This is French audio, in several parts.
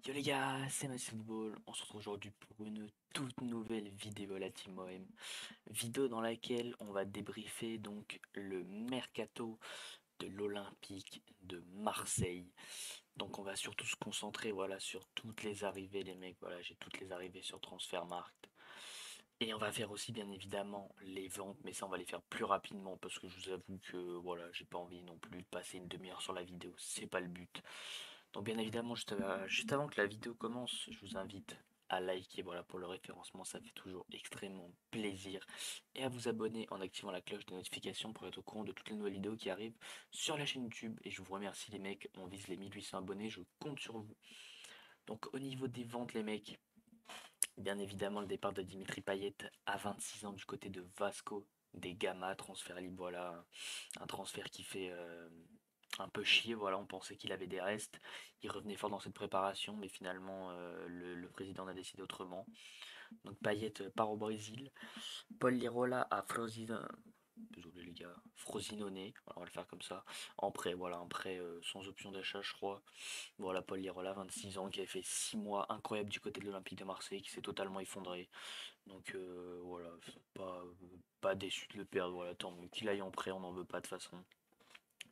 Yo les gars, c'est Max Football. On se retrouve aujourd'hui pour une toute nouvelle vidéo à la Team OM. Vidéo dans laquelle on va débriefer donc le mercato de l'Olympique de Marseille. Donc on va surtout se concentrer voilà sur toutes les arrivées les mecs. Voilà, j'ai toutes les arrivées sur Transfermarkt. Et on va faire aussi bien évidemment les ventes, mais ça on va les faire plus rapidement parce que je vous avoue que voilà, j'ai pas envie non plus de passer une demi-heure sur la vidéo, c'est pas le but. Donc bien évidemment, juste avant que la vidéo commence, je vous invite à liker voilà, pour le référencement, ça fait toujours extrêmement plaisir. Et à vous abonner en activant la cloche de notification pour être au courant de toutes les nouvelles vidéos qui arrivent sur la chaîne YouTube. Et je vous remercie les mecs, on vise les 1800 abonnés, je compte sur vous. Donc au niveau des ventes les mecs, bien évidemment le départ de Dimitri Payet à 26 ans du côté de Vasco des Gama, transfert libre, voilà, un transfert qui fait un peu chier. Voilà, on pensait qu'il avait des restes. Il revenait fort dans cette préparation, mais finalement, le président a décidé autrement. Donc Payet part au Brésil. Paul Lirola à Frosinone. Désolé les gars, Frosinone, voilà, on va le faire comme ça. En prêt, voilà, un prêt sans option d'achat, je crois. Voilà, Paul Lirola, 26 ans, qui avait fait 6 mois incroyables du côté de l'Olympique de Marseille, qui s'est totalement effondré. Donc voilà, pas déçu de le perdre. Voilà, tant mieux qu'il aille en prêt, on n'en veut pas de toute façon.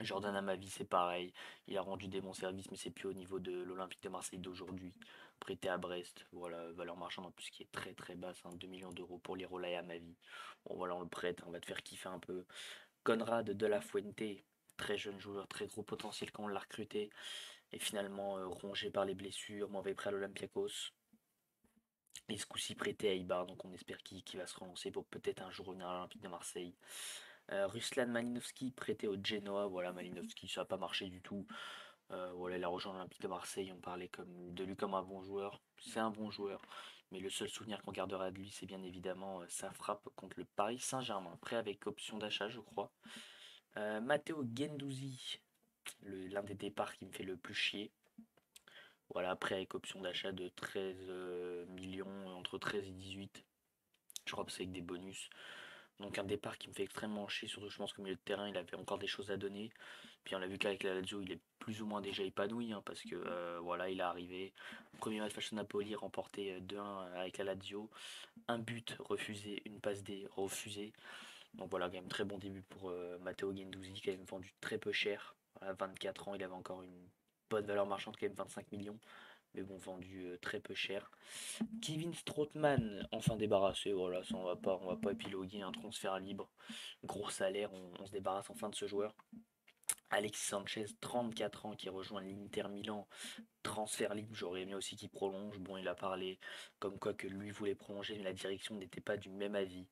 Jordan Amavi, c'est pareil. Il a rendu des bons services, mais c'est plus au niveau de l'Olympique de Marseille d'aujourd'hui. Prêté à Brest, voilà, valeur marchande en plus qui est très très basse, hein, 2 millions d'euros pour l'Irola et Amavi. Bon voilà, on le prête, on va te faire kiffer un peu. Conrad de la Fuente, très jeune joueur, très gros potentiel quand on l'a recruté, et finalement rongé par les blessures, mauvais prêt à l'Olympiakos. Et ce coup-ci prêté à Ibar, donc on espère qu'il va se relancer pour peut-être un jour revenir à l'Olympique de Marseille. Ruslan Malinovski prêté au Genoa, voilà Malinovski ça n'a pas marché du tout. Voilà, il a rejoint l'Olympique de Marseille, on parlait de lui comme un bon joueur. C'est un bon joueur, mais le seul souvenir qu'on gardera de lui, c'est bien évidemment sa frappe contre le Paris Saint-Germain, prêt avec option d'achat, je crois. Matteo Guendouzi, l'un des départs qui me fait le plus chier. Voilà, prêt avec option d'achat de 13 millions, entre 13 et 18. Je crois que c'est avec des bonus. Donc un départ qui me fait extrêmement chier, surtout je pense qu'au milieu de terrain, il avait encore des choses à donner. Puis on a vu qu'avec la Lazio, il est plus ou moins déjà épanoui, hein, parce que voilà, il est arrivé. Premier match face à Napoli, remporté 2-1 avec la Lazio. Un but refusé, une passe D refusée. Donc voilà, quand même très bon début pour Matteo Guendouzi, qui a même vendu très peu cher. À 24 ans, il avait encore une bonne valeur marchande, quand même 25 millions. Mais bon, vendu très peu cher. Kevin Strootman, enfin débarrassé, voilà, ça on va pas épiloguer, un transfert libre, gros salaire, on se débarrasse enfin de ce joueur. Alexis Sanchez, 34 ans, qui rejoint l'Inter Milan, transfert libre, j'aurais aimé aussi qu'il prolonge. Bon, il a parlé comme quoi que lui voulait prolonger, mais la direction n'était pas du même avis.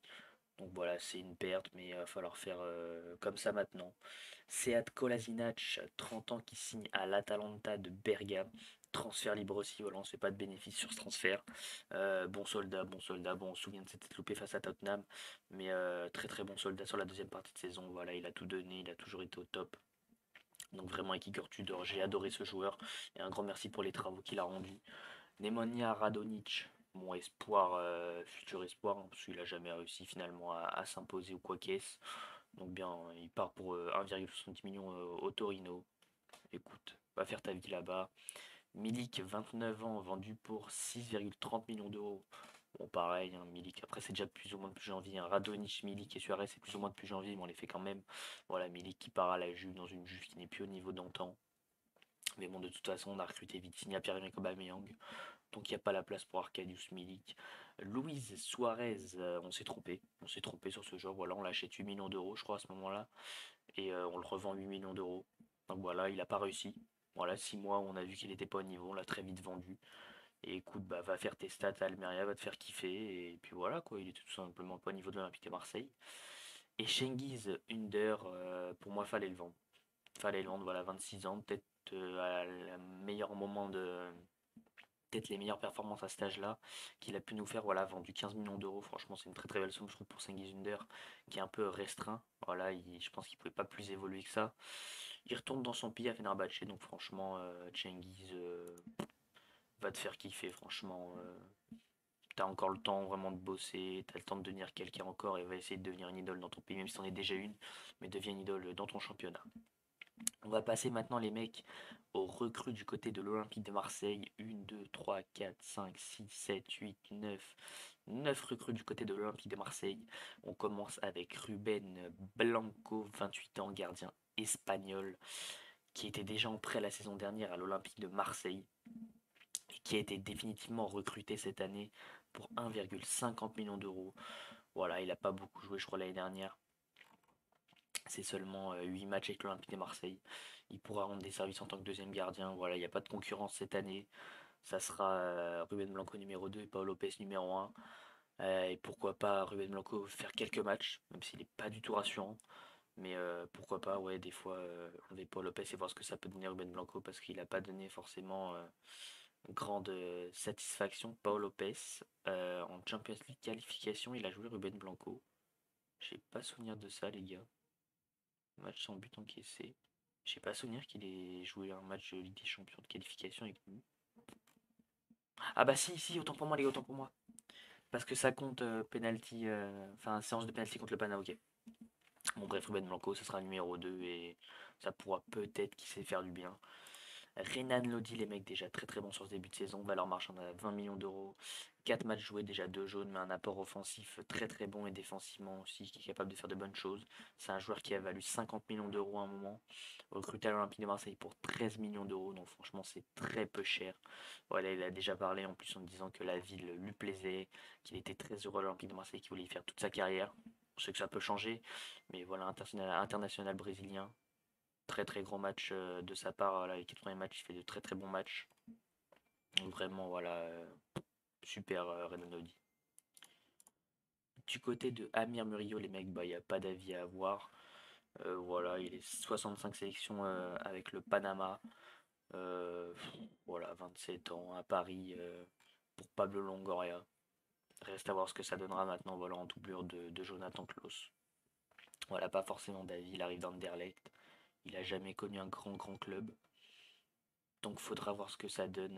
Donc voilà, c'est une perte, mais il va falloir faire comme ça maintenant. Sead Kolasinac, 30 ans, qui signe à l'Atalanta de Bergame. Transfert libre aussi, voilà, on ne se fait pas de bénéfice sur ce transfert. Bon soldat, bon soldat. Bon, on se souvient de cette tête loupée face à Tottenham, mais très très bon soldat sur la deuxième partie de saison. Voilà, il a tout donné, il a toujours été au top. Donc vraiment, avec Igor Tudor, j'ai adoré ce joueur. Et un grand merci pour les travaux qu'il a rendus. Nemanja Radonic, mon espoir, futur espoir, hein, parce qu'il n'a jamais réussi finalement à s'imposer ou quoi qu'est-ce. Donc bien, il part pour 1,70 million au Torino. Écoute, va faire ta vie là-bas. Milik, 29 ans, vendu pour 6,30 millions d'euros. Bon, pareil, hein, Milik. Après, c'est déjà plus ou moins depuis janvier. Hein. Radonic, Milik et Suarez, c'est plus ou moins depuis janvier, mais on les fait quand même. Voilà, Milik qui part à la Juve, dans une Juve qui n'est plus au niveau d'antan. Mais bon, de toute façon, on a recruté Vitinha, Pierre-Emerick Aubameyang. Donc, il n'y a pas la place pour Arkadiusz Milik. Luis Suarez, on s'est trompé. On s'est trompé sur ce joueur. Voilà, on l'achète 8 millions d'euros, je crois, à ce moment-là. Et on le revend 8 millions d'euros. Donc voilà, il n'a pas réussi. Voilà, 6 mois, on a vu qu'il n'était pas au niveau, on l'a très vite vendu. Et écoute, bah, va faire tes stats à Almeria, va te faire kiffer. Et puis voilà, quoi, il était tout simplement pas au niveau de l'Olympique de Marseille. Et Cengiz Under, pour moi, fallait le vendre. Fallait le vendre, voilà, 26 ans, peut-être à le meilleur moment de. Peut-être les meilleures performances à cet âge-là qu'il a pu nous faire. Voilà, vendu 15 millions d'euros. Franchement, c'est une très très belle somme, je trouve, pour Cengiz Under, qui est un peu restreint. Voilà, je pense qu'il pouvait pas plus évoluer que ça. Il retourne dans son pays à Fenerbahçe, donc franchement, Cengiz va te faire kiffer, franchement. T'as encore le temps vraiment de bosser, t'as le temps de devenir quelqu'un encore et va essayer de devenir une idole dans ton pays, même si t'en es déjà une, mais deviens une idole dans ton championnat. On va passer maintenant les mecs aux recrues du côté de l'Olympique de Marseille. 1, 2, 3, 4, 5, 6, 7, 8, 9. 9 recrues du côté de l'Olympique de Marseille. On commence avec Ruben Blanco, 28 ans, gardien espagnol, qui était déjà en prêt la saison dernière à l'Olympique de Marseille et qui a été définitivement recruté cette année pour 1,50 million d'euros. Voilà, il n'a pas beaucoup joué, je crois, l'année dernière. C'est seulement 8 matchs avec l'Olympique de Marseille. Il pourra rendre des services en tant que deuxième gardien. Voilà, il n'y a pas de concurrence cette année. Ça sera Ruben Blanco numéro 2 et Paul Lopez numéro 1. Et pourquoi pas Ruben Blanco faire quelques matchs, même s'il n'est pas du tout rassurant. Mais pourquoi pas, ouais, des fois, enlever Paul Lopez et voir ce que ça peut donner Ruben Blanco parce qu'il n'a pas donné forcément grande satisfaction. Paul Lopez, en Champions League qualification, il a joué Ruben Blanco. J'ai pas souvenir de ça, les gars. Match sans but encaissé. J'ai pas souvenir qu'il ait joué un match de Ligue des Champions de qualification avec nous. Ah bah si, si, autant pour moi les gars, autant pour moi. Parce que ça compte penalty, enfin séance de penalty contre le Pana, ok. Bon bref, Ruben Blanco, ce sera numéro 2 et ça pourra peut-être qu'il sait faire du bien. Renan Lodi, les mecs, déjà très très bon sur ce début de saison. Valeur marchande à 20 millions d'euros. 4 matchs joués, déjà 2 jaunes, mais un apport offensif très très bon et défensivement aussi, qui est capable de faire de bonnes choses. C'est un joueur qui a valu 50 millions d'euros à un moment. Recruté à l'Olympique de Marseille pour 13 millions d'euros, donc franchement c'est très peu cher. Voilà, il a déjà parlé en plus en disant que la ville lui plaisait, qu'il était très heureux à l'Olympique de Marseille, qu'il voulait y faire toute sa carrière. Je sais que ça peut changer, mais voilà, international brésilien, très très grand match de sa part. Là, les 4 premiers matchs, il fait de très très bons matchs. Donc vraiment, voilà, super Renan Lodi. Du côté de Amir Murillo, les mecs, bah, il n'y a pas d'avis à avoir. Voilà, il est 65 sélections avec le Panama. Euh, voilà, 27 ans à Paris pour Pablo Longoria. Reste à voir ce que ça donnera maintenant, voilà, en doublure de Jonathan Klaus. Voilà, pas forcément d'avis, il arrive d'Anderlecht. Il a jamais connu un grand club. Donc faudra voir ce que ça donne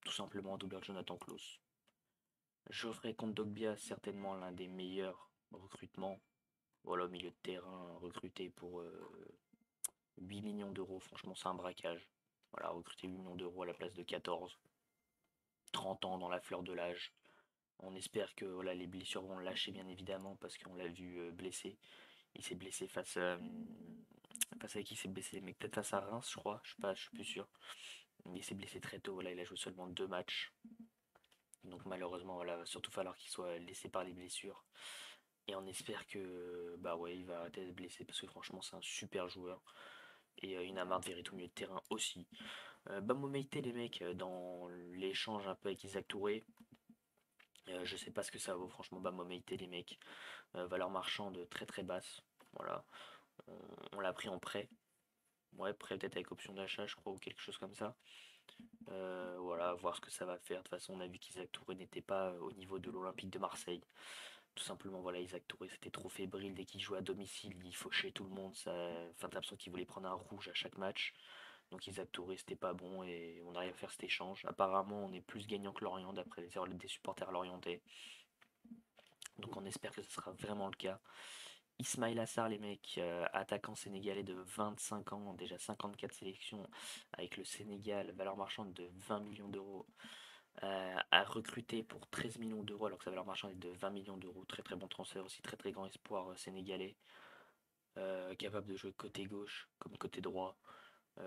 tout simplement en doublure de Jonathan Klaus. Geoffrey Kondogbia, certainement l'un des meilleurs recrutements. Voilà, au milieu de terrain, recruté pour 8 millions d'euros. Franchement, c'est un braquage. Voilà, recruter 8 millions d'euros à la place de 14. 30 ans dans la fleur de l'âge. On espère que voilà, les blessures vont lâcher, bien évidemment, parce qu'on l'a vu blessé. Il s'est blessé face à qui il s'est blessé, mais peut-être face à Reims, je crois. Je suis plus sûr. Mais il s'est blessé très tôt. Voilà, il a joué seulement 2 matchs. Donc malheureusement, voilà, va surtout falloir qu'il soit laissé par les blessures. Et on espère que bah ouais, il va arrêter d'être blessé parce que franchement, c'est un super joueur. Et il en a marre de virer tout milieu de terrain aussi. Bamo Meite, les mecs, dans l'échange un peu avec Isaac Touré, je sais pas ce que ça vaut, franchement, Bamo Meite, les mecs. Valeur marchande très très basse. Voilà. On l'a pris en prêt. Ouais, prêt peut-être avec option d'achat, je crois, ou quelque chose comme ça. Voilà, voir ce que ça va faire. De toute façon, on a vu qu'Isaac Touré n'était pas au niveau de l'Olympique de Marseille. Tout simplement, voilà, Isaac Touré, c'était trop fébrile. Dès qu'il jouait à domicile, il fauchait tout le monde. Ça, enfin, t'as l'impression qu'il voulait prendre un rouge à chaque match. Donc Isaac Touré, c'était pas bon et on arrive à faire cet échange. Apparemment, on est plus gagnant que Lorient d'après les erreurs des supporters lorientais. Donc on espère que ce sera vraiment le cas. Ismail Assar, les mecs, attaquant sénégalais de 25 ans, déjà 54 sélections avec le Sénégal, valeur marchande de 20 millions d'euros, à recruter pour 13 millions d'euros alors que sa valeur marchande est de 20 millions d'euros. Très très bon transfert aussi, très très grand espoir sénégalais, capable de jouer côté gauche comme côté droit.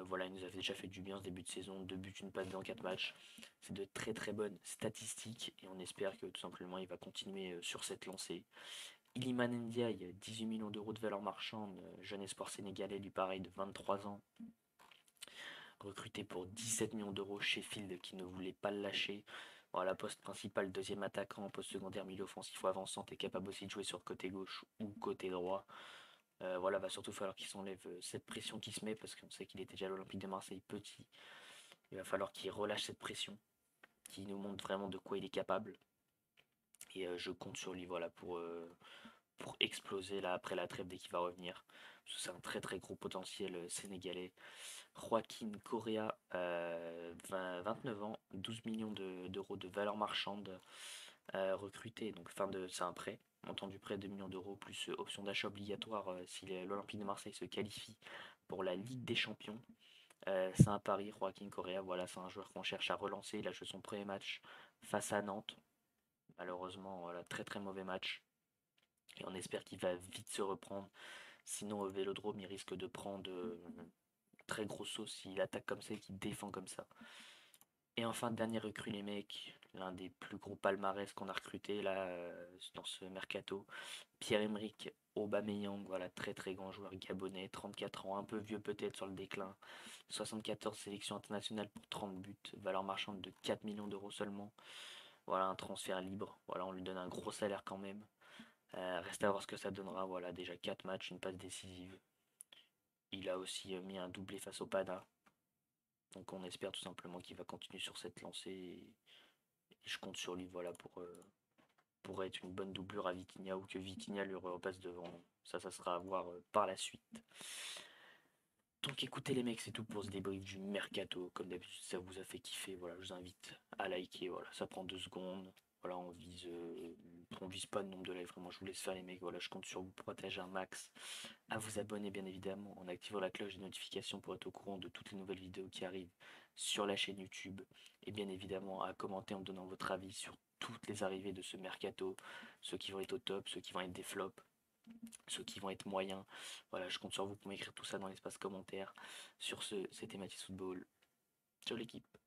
Voilà, il nous avait déjà fait du bien ce début de saison, 2 buts, une passe dans 4 matchs. C'est de très très bonnes statistiques et on espère que tout simplement il va continuer sur cette lancée. Iliman Ndiaye, 18 millions d'euros de valeur marchande, jeune espoir sénégalais, lui pareil de 23 ans, recruté pour 17 millions d'euros chez Sheffield qui ne voulait pas le lâcher. Voilà, poste principal, deuxième attaquant, poste secondaire, milieu offensif ou avançant, est capable aussi de jouer sur côté gauche ou côté droit. Voilà, va surtout falloir qu'il s'enlève cette pression qui se met parce qu'on sait qu'il était déjà à l'Olympique de Marseille petit. Il va falloir qu'il relâche cette pression, qu'il nous montre vraiment de quoi il est capable. Et je compte sur lui voilà, pour exploser là après la trêve dès qu'il va revenir. C'est un très très gros potentiel sénégalais. Joaquin Correa, 29 ans, 12 millions d'euros de valeur marchande recruté. Donc c'est un prêt. Montant du prêt 2 millions d'euros plus option d'achat obligatoire si l'Olympique de Marseille se qualifie pour la Ligue des Champions. C'est un pari, Joaquin Correa, voilà, c'est un joueur qu'on cherche à relancer. Il a joué son premier match face à Nantes. Malheureusement, voilà, très très mauvais match. Et on espère qu'il va vite se reprendre. Sinon, au Vélodrome, il risque de prendre très gros sauce s'il attaque comme ça et qu'il défend comme ça. Et enfin, dernier recrue, les mecs, l'un des plus gros palmarès qu'on a recruté là dans ce mercato, Pierre-Emerick Aubameyang, voilà, très très grand joueur gabonais, 34 ans, un peu vieux peut-être sur le déclin, 74 sélections internationales pour 30 buts, valeur marchande de 4 millions d'euros seulement. Voilà, un transfert libre, voilà, on lui donne un gros salaire quand même. Reste à voir ce que ça donnera, voilà, déjà 4 matchs, une passe décisive. Il a aussi mis un doublé face au Pana. Donc on espère tout simplement qu'il va continuer sur cette lancée et je compte sur lui voilà, pour être une bonne doublure à Vitinha ou que Vitinha lui repasse devant. Ça sera à voir par la suite. Donc écoutez les mecs, c'est tout pour ce débrief du mercato. Comme d'habitude, ça vous a fait kiffer. Voilà, je vous invite à liker. Voilà, ça prend 2 secondes. Voilà, on vise pas le nombre de likes. Vraiment, je vous laisse faire les mecs. Voilà, je compte sur vous pour partager un max, à vous abonner bien évidemment en activant la cloche de notification pour être au courant de toutes les nouvelles vidéos qui arrivent sur la chaîne YouTube. Et bien évidemment à commenter en me donnant votre avis sur toutes les arrivées de ce mercato. Ceux qui vont être au top, ceux qui vont être des flops, ceux qui vont être moyens. Voilà, je compte sur vous pour m'écrire tout ça dans l'espace commentaire. Sur ce, c'était Mathis Football. Ciao l'équipe.